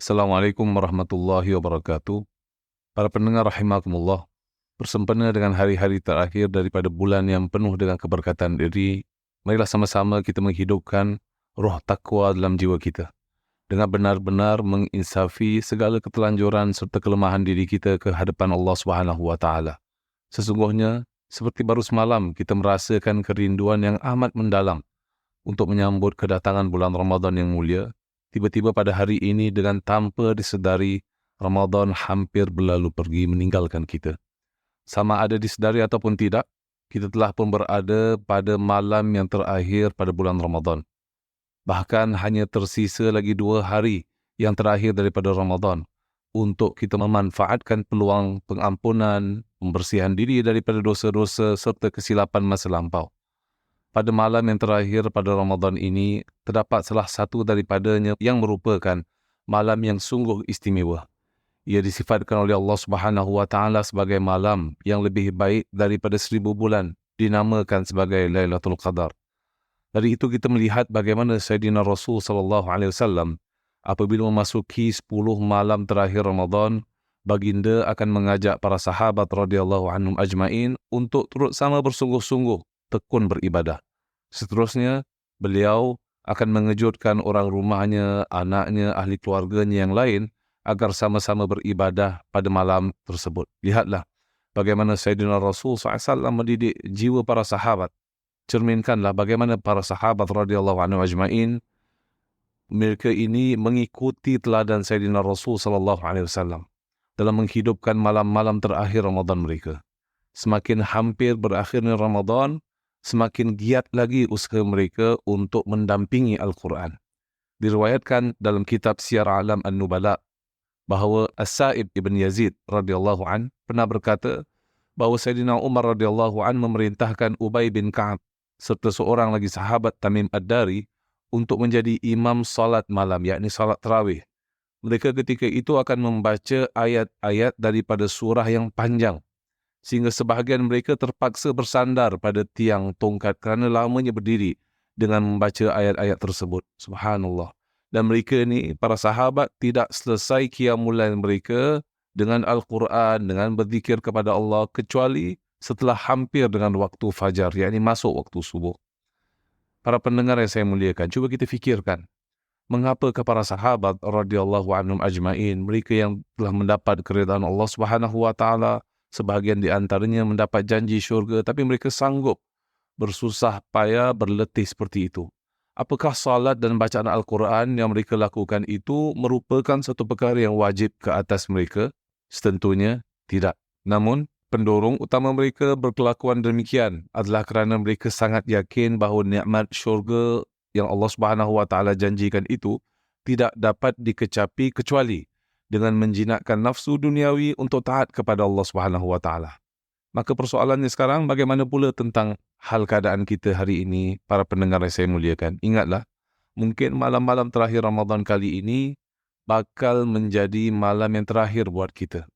Assalamualaikum warahmatullahi wabarakatuh. Para pendengar rahimakumullah, bersempena dengan hari-hari terakhir daripada bulan yang penuh dengan keberkatan diri, marilah sama-sama kita menghidupkan roh takwa dalam jiwa kita dengan benar-benar menginsafi segala ketelanjuran serta kelemahan diri kita ke hadapan Allah Subhanahu wa taala. Sesungguhnya seperti baru semalam kita merasakan kerinduan yang amat mendalam untuk menyambut kedatangan bulan Ramadan yang mulia. Tiba-tiba pada hari ini dengan tanpa disedari, Ramadan hampir berlalu pergi meninggalkan kita. Sama ada disedari ataupun tidak, kita telah pun berada pada malam yang terakhir pada bulan Ramadan. Bahkan hanya tersisa lagi 2 hari yang terakhir daripada Ramadan untuk kita memanfaatkan peluang pengampunan, pembersihan diri daripada dosa-dosa serta kesilapan masa lampau. Pada malam yang terakhir pada Ramadan ini, terdapat salah satu daripadanya yang merupakan malam yang sungguh istimewa. Ia disifatkan oleh Allah Subhanahu wa taala sebagai malam yang lebih baik daripada 1000 bulan, dinamakan sebagai Lailatul Qadar. Dari itu kita melihat bagaimana Sayyidina Rasul sallallahu alaihi wasallam apabila memasuki 10 malam terakhir Ramadan, baginda akan mengajak para sahabat radhiyallahu anhum ajmain untuk turut sama bersungguh-sungguh tekun beribadah. Seterusnya, beliau akan mengejutkan orang rumahnya, anaknya, ahli keluarganya yang lain agar sama-sama beribadah pada malam tersebut. Lihatlah bagaimana Sayyidina Rasul SAW mendidik jiwa para sahabat. Cerminkanlah bagaimana para sahabat radhiyallahu anhu ajmain mereka ini mengikuti teladan Sayyidina Rasul SAW dalam menghidupkan malam-malam terakhir Ramadan mereka. Semakin hampir berakhirnya Ramadan, semakin giat lagi usaha mereka untuk mendampingi Al-Quran. Diriwayatkan dalam kitab Siyar A'lam An-Nubala bahawa As-Sa'ib ibn Yazid radhiyallahu an pernah berkata bahawa Sayyidina Umar radhiyallahu an memerintahkan Ubay bin Ka'ab serta seorang lagi sahabat Tamim Ad-Dari untuk menjadi imam salat malam, yakni salat tarawih. Mereka ketika itu akan membaca ayat-ayat daripada surah yang panjang, sehingga sebahagian mereka terpaksa bersandar pada tiang tongkat kerana lamanya berdiri dengan membaca ayat-ayat tersebut. Subhanallah. Dan mereka ni, para sahabat, tidak selesai qiyamul lail mereka dengan Al-Quran, dengan berzikir kepada Allah, kecuali setelah hampir dengan waktu fajar, yakni masuk waktu subuh. Para pendengar yang saya muliakan, cuba kita fikirkan, mengapakah para sahabat radhiyallahu anhum ajmain, mereka yang telah mendapat keridhaan Allah Subhanahu wa taala, sebahagian di antaranya mendapat janji syurga, tapi mereka sanggup bersusah payah berletih seperti itu. Apakah salat dan bacaan Al-Quran yang mereka lakukan itu merupakan satu perkara yang wajib ke atas mereka? Setentunya tidak. Namun, pendorong utama mereka berkelakuan demikian adalah kerana mereka sangat yakin bahawa nikmat syurga yang Allah Subhanahu wa taala janjikan itu tidak dapat dikecapi kecuali dengan menjinakkan nafsu duniawi untuk taat kepada Allah Subhanahu wa taala. Maka persoalannya sekarang, bagaimana pula tentang hal keadaan kita hari ini, para pendengar yang saya muliakan? Ingatlah, mungkin malam-malam terakhir Ramadan kali ini bakal menjadi malam yang terakhir buat kita.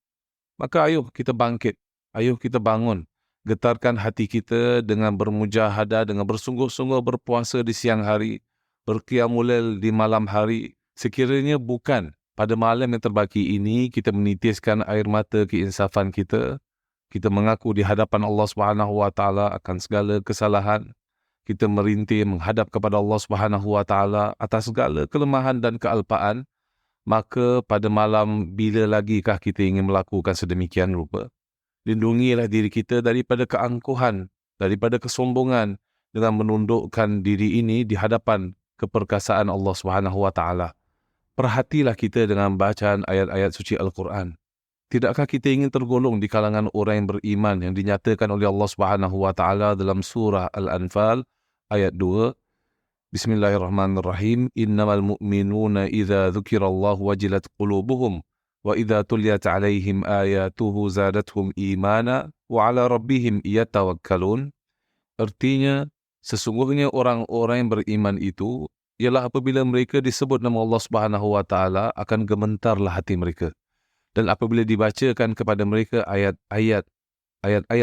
Maka ayo kita bangkit, ayo kita bangun, getarkan hati kita dengan bermujahadah, dengan bersungguh-sungguh berpuasa di siang hari, berqiyamul lail di malam hari. Sekiranya bukan pada malam yang terbaki ini kita menitiskan air mata keinsafan kita mengaku di hadapan Allah Subhanahu wa taala akan segala kesalahan, kita merintih menghadap kepada Allah Subhanahu wa taala atas segala kelemahan dan kealpaan, maka pada malam bila lagikah kita ingin melakukan sedemikian rupa? Lindungilah diri kita daripada keangkuhan, daripada kesombongan dengan menundukkan diri ini di hadapan keperkasaan Allah Subhanahu wa taala. Perhatilah kita dengan bacaan ayat-ayat suci Al-Quran. Tidakkah kita ingin tergolong di kalangan orang yang beriman yang dinyatakan oleh Allah Subhanahu wa taala dalam surah Al-Anfal ayat 2? Bismillahirrahmanirrahim. Innamal mu'minuna idza dzukirallahu wajilat qulubuhum wa idza tuliyat 'alaihim ayatuhu zadatuhum imana wa 'ala rabbihim yatawakkalun. Artinya, sesungguhnya orang-orang yang beriman itu ialah apabila mereka disebut nama Allah Subhanahu wa taala akan gementarlah hati mereka. Dan apabila dibacakan kepada mereka ayat-ayat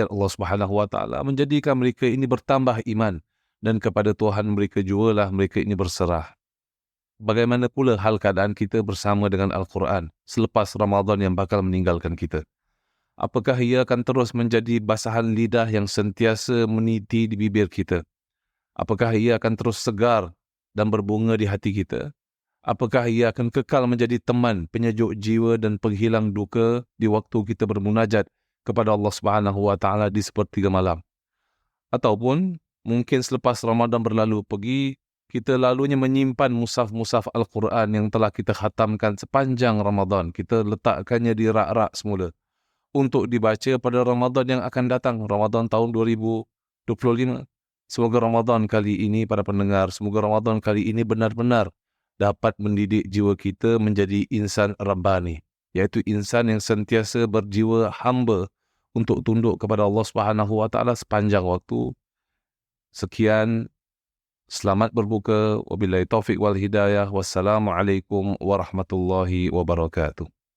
Allah Subhanahu wa taala menjadikan mereka ini bertambah iman, dan kepada Tuhan mereka jugalah mereka ini berserah. bagaimana pula hal keadaan kita bersama dengan Al-Quran selepas Ramadan yang bakal meninggalkan kita? Apakah ia akan terus menjadi basahan lidah yang sentiasa meniti di bibir kita? Apakah ia akan terus segar dan berbunga di hati kita? Apakah ia akan kekal menjadi teman, penyejuk jiwa dan penghilang duka di waktu kita bermunajat kepada Allah Subhanahu Wa Taala di sepertiga malam? Ataupun mungkin selepas Ramadan berlalu pergi, kita lalunya menyimpan mushaf-mushaf Al-Quran yang telah kita khatamkan sepanjang Ramadan. Kita letakkannya di rak-rak semula untuk dibaca pada Ramadan yang akan datang, Ramadan tahun 2025. Semoga Ramadan kali ini, para pendengar, semoga Ramadan kali ini benar-benar dapat mendidik jiwa kita menjadi insan Rabbani, iaitu insan yang sentiasa berjiwa hamba untuk tunduk kepada Allah Subhanahu Wa Taala sepanjang waktu. Sekian, selamat berbuka. Wabillahi taufiq wal hidayah. Wassalamualaikum warahmatullahi wabarakatuh.